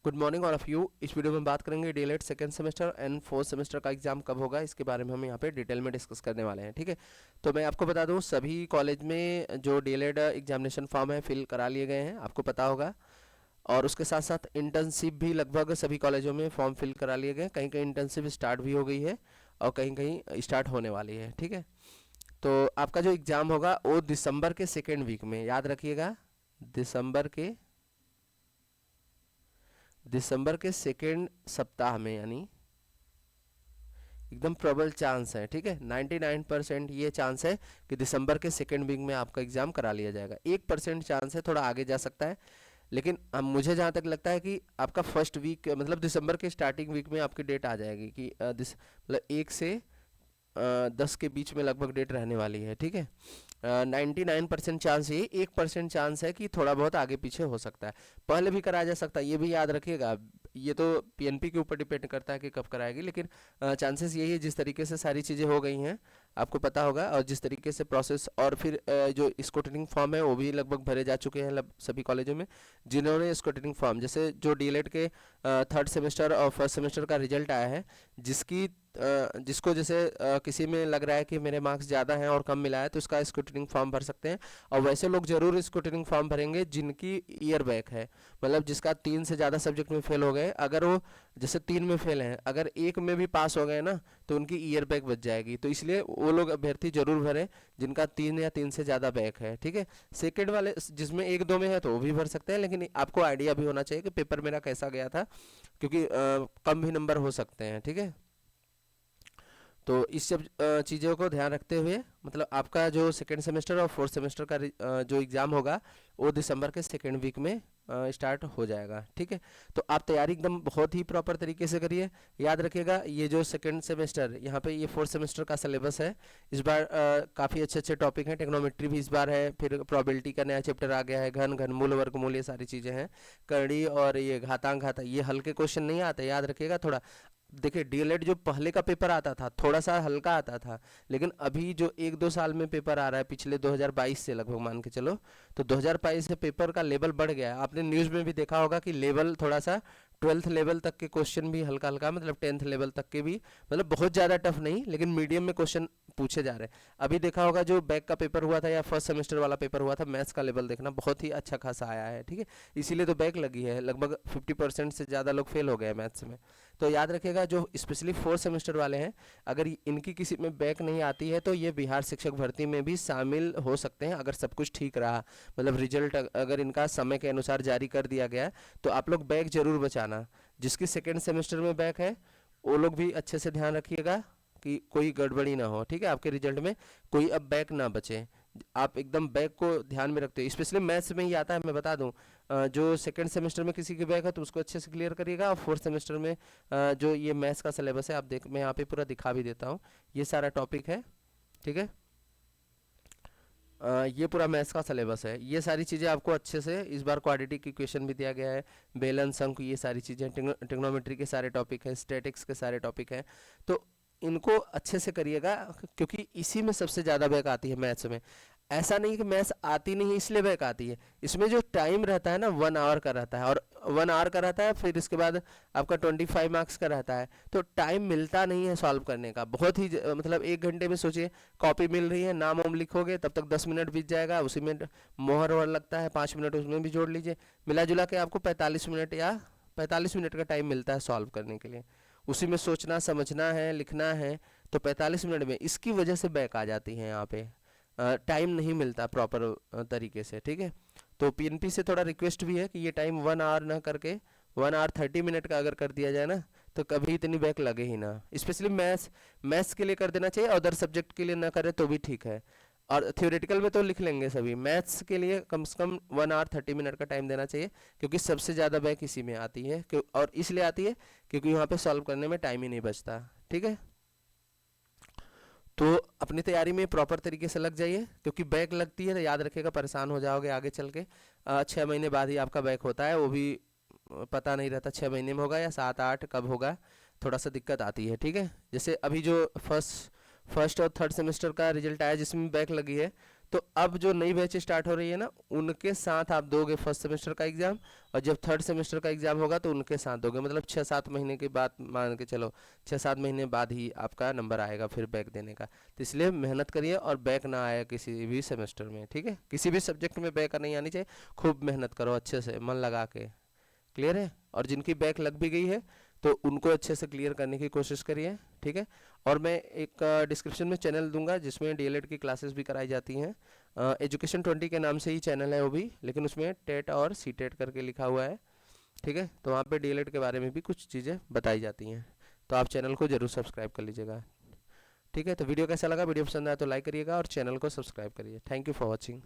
Good morning all of you. इस video में बात करेंगे DElEd second semester and fourth semester का एग्जाम कब होगा, इसके बारे में हम यहाँ पे डिटेल में डिस्कस करने वाले हैं। ठीक है, तो मैं आपको बता दूँ सभी कॉलेज में जो डीएलएड एग्जामिनेशन फॉर्म है फिल करा लिए गए हैं, आपको पता होगा। और उसके साथ साथ इंटर्नशिप भी लगभग सभी कॉलेजों में फॉर्म फिल करा लिए गए, कहीं कहीं इंटर्नशिप स्टार्ट भी हो गई है और कहीं कहीं स्टार्ट होने वाली है। ठीक है, तो आपका जो एग्ज़ाम होगा वो दिसंबर के सेकेंड वीक में, याद रखिएगा, दिसंबर के सेकेंड सप्ताह में, यानी एकदम प्रबल चांस है। ठीक है, 99% ये चांस है कि दिसंबर के सेकेंड वीक में आपका एग्जाम करा लिया जाएगा। 1% चांस है, थोड़ा आगे जा सकता है, लेकिन मुझे जहाँ तक लगता है कि आपका फर्स्ट वीक मतलब दिसंबर के स्टार्टिंग वीक में आपकी डेट आ जाएगी कि मतलब 1 से 10 के बीच में लगभग डेट रहने वाली है। ठीक है, 99% चांस, ये 1% चांस है कि थोड़ा बहुत आगे पीछे हो सकता है, पहले भी कराया जा सकता है, ये भी याद रखिएगा। ये तो पीएनपी के ऊपर डिपेंड करता है कि कब कराएगी, लेकिन चांसेस यही है, जिस तरीके से सारी चीज़ें हो गई हैं आपको पता होगा, और जिस तरीके से प्रोसेस, और फिर जो स्क्रूटनिंग फॉर्म है वो भी लगभग भरे जा चुके हैं सभी कॉलेजों में। जिन्होंने स्क्रूटनिंग फॉर्म, जैसे जो डीएलएड के थर्ड सेमेस्टर और फर्स्ट सेमेस्टर का रिजल्ट आया है, जिसको जैसे किसी में लग रहा है कि मेरे मार्क्स ज़्यादा हैं और कम मिला है, तो इसका स्क्रूटनिंग फॉर्म भर सकते हैं। और वैसे लोग जरूर स्क्रूटनिंग फॉर्म भरेंगे जिनकी ईयर बैक है, मतलब जिसका 3 से ज़्यादा सब्जेक्ट में फेल हो गए। अगर वो जैसे 3 में फेल हैं, अगर एक में भी पास हो गए ना, तो उनकी ईयर बैक बच जाएगी। तो इसलिए वो लोग अभ्यर्थी जरूर भरें जिनका 3 या 3 से ज़्यादा बैक है। ठीक है, सेकेंड वाले जिसमें 1-2 में है तो वो भी भर सकते हैं, लेकिन आपको आइडिया भी होना चाहिए कि पेपर मेरा कैसा गया था, क्योंकि कम भी नंबर हो सकते हैं। ठीक है, तो इस सब चीज़ों को ध्यान रखते हुए, मतलब आपका जो सेकेंड सेमेस्टर और फोर्थ सेमेस्टर का जो एग्ज़ाम होगा वो दिसंबर के सेकेंड वीक में स्टार्ट हो जाएगा। ठीक है, तो आप तैयारी एकदम बहुत ही प्रॉपर तरीके से करिए। याद रखिएगा, ये जो सेकेंड सेमेस्टर, यहाँ पे ये फोर्थ सेमेस्टर का सिलेबस है, इस बार काफ़ी अच्छे अच्छे टॉपिक हैं। टेक्नोमेट्री भी इस बार है, फिर प्रोबेबिलिटी का नया चैप्टर आ गया है, घन, घनमूल, वर्गमूल, ये सारी चीज़ें हैं। करड़ी और ये घातांक, ये हल्के क्वेश्चन नहीं आते, याद रखिएगा थोड़ा। देखिए, डीएलएड जो पहले का पेपर आता था थोड़ा सा हल्का आता था, लेकिन अभी जो 1-2 साल में पेपर आ रहा है, पिछले 2022 से लगभग मान के चलो, तो 2022 से पेपर का लेवल बढ़ गया है। आपने न्यूज़ में भी देखा होगा कि लेवल थोड़ा सा 12th लेवल तक के क्वेश्चन भी हल्का हल्का, मतलब 10th लेवल तक के भी, मतलब बहुत ज़्यादा टफ नहीं, लेकिन मीडियम में क्वेश्चन पूछे जा रहे हैं। अभी देखा होगा जो बैक का पेपर हुआ था या फर्स्ट सेमेस्टर वाला पेपर हुआ था, मैथ्स का लेवल देखना बहुत ही अच्छा खासा आया है। ठीक है, इसीलिए तो बैक लगी है, लगभग 50% से ज़्यादा लोग फेल हो गए हैं मैथ्स में। तो याद रखिएगा, जो स्पेशली फोर्थ सेमेस्टर वाले हैं, अगर इनकी किसी में बैक नहीं आती है तो ये बिहार शिक्षक भर्ती में भी शामिल हो सकते हैं, अगर सब कुछ ठीक रहा, मतलब रिजल्ट अगर इनका समय के अनुसार जारी कर दिया गया, तो आप लोग बैक जरूर बचाना। जिसकी सेकेंड सेमेस्टर में बैक है वो लोग भी अच्छे से ध्यान रखिएगा कि कोई गड़बड़ी ना हो। ठीक है, आपके रिजल्ट में कोई अब बैक ना बचे। आप एकदम बैक को ध्यान में रखते हो, स्पेशली मैथ्स में ही आता है, मैं बता दूं। जो सेकंड सेमेस्टर में किसी की बैक है तो उसको अच्छे से क्लियर करिएगा, और फोर्थ सेमेस्टर में जो ये मैथ्स का सिलेबस है, आप देख, मैं यहाँ पे पूरा दिखा भी देता हूँ, ये सारा टॉपिक है। ठीक है, ये पूरा मैथ्स का सिलेबस है, ये सारी चीज़ें आपको अच्छे से, इस बार क्वाड्रेटिक इक्वेशन भी दिया गया है, बेलन, शंकु, ये सारी चीज़ें, टिग्नोमेट्री के सारे टॉपिक हैं, स्टैटिक्स के सारे टॉपिक हैं। तो इनको अच्छे से करिएगा, क्योंकि इसी में सबसे ज़्यादा बैक आती है मैथ्स में। ऐसा नहीं कि मैथ्स आती नहीं है इसलिए बैक आती है, इसमें जो टाइम रहता है ना 1 आवर का रहता है, और 1 आवर का रहता है, फिर इसके बाद आपका 25 मार्क्स का रहता है, तो टाइम मिलता नहीं है सॉल्व करने का। बहुत ही मतलब 1 घंटे में सोचिए, कॉपी मिल रही है, नाम वाम लिखोगे तब तक 10 मिनट बीत जाएगा, उसी में मोहर वोहर लगता है, 5 मिनट उसमें भी जोड़ लीजिए, मिला जुला के आपको 45 मिनट या 45 मिनट का टाइम मिलता है सॉल्व करने के लिए। उसी में सोचना समझना है, लिखना है, तो 45 मिनट में, इसकी वजह से बैक आ जाती है यहाँ पे, टाइम नहीं मिलता प्रॉपर तरीके से। ठीक है, तो पीएनपी से थोड़ा रिक्वेस्ट भी है कि ये टाइम 1 आवर ना करके 1 आवर 30 मिनट का अगर कर दिया जाए ना, तो कभी इतनी बैक लगे ही ना। स्पेशली मैथ्स के लिए कर देना चाहिए, अदर सब्जेक्ट के लिए ना करे तो भी ठीक है, और थियोरेटिकल में तो लिख लेंगे सभी, मैथ्स के लिए कम से कम 1 आवर 30 मिनट का टाइम देना चाहिए, क्योंकि सबसे ज़्यादा बैक इसी में आती है, और इसलिए आती है क्योंकि वहाँ पे सॉल्व करने में टाइम ही नहीं बचता। ठीक है, तो अपनी तैयारी में प्रॉपर तरीके से लग जाइए, क्योंकि बैक लगती है तो याद रखिएगा परेशान हो जाओगे आगे चल के। 6 महीने बाद ही आपका बैक होता है, वो भी पता नहीं रहता 6 महीने में होगा या 7-8 कब होगा, थोड़ा सा दिक्कत आती है। ठीक है, जैसे अभी जो फर्स्ट और थर्ड सेमेस्टर का रिजल्ट आया जिसमें बैक लगी है, तो अब जो नई बैच स्टार्ट हो रही है ना, उनके साथ आप दोगे फर्स्ट सेमेस्टर का एग्ज़ाम, और जब थर्ड सेमेस्टर का एग्ज़ाम होगा तो उनके साथ दोगे, मतलब 6-7 महीने के बाद, मान के चलो 6-7 महीने बाद ही आपका नंबर आएगा फिर बैक देने का। तो इसलिए मेहनत करिए और बैक ना आए किसी भी सेमेस्टर में, ठीक है, किसी भी सब्जेक्ट में बैक नहीं आनी चाहिए। खूब मेहनत करो अच्छे से मन लगा के, क्लियर है। और जिनकी बैक लग भी गई है तो उनको अच्छे से क्लियर करने की कोशिश करिए, ठीक है। और मैं एक डिस्क्रिप्शन में चैनल दूंगा जिसमें डीएलएड की क्लासेस भी कराई जाती हैं। एजुकेशन 20 के नाम से ही चैनल है वो भी, लेकिन उसमें टेट और सी टेट करके लिखा हुआ है, ठीक है। तो वहाँ पे डीएलएड के बारे में भी कुछ चीज़ें बताई जाती हैं, तो आप चैनल को ज़रूर सब्सक्राइब कर लीजिएगा, ठीक है। तो वीडियो कैसा लगा, वीडियो पसंद आया तो लाइक करिएगा और चैनल को सब्सक्राइब करिए। Thank you for watching.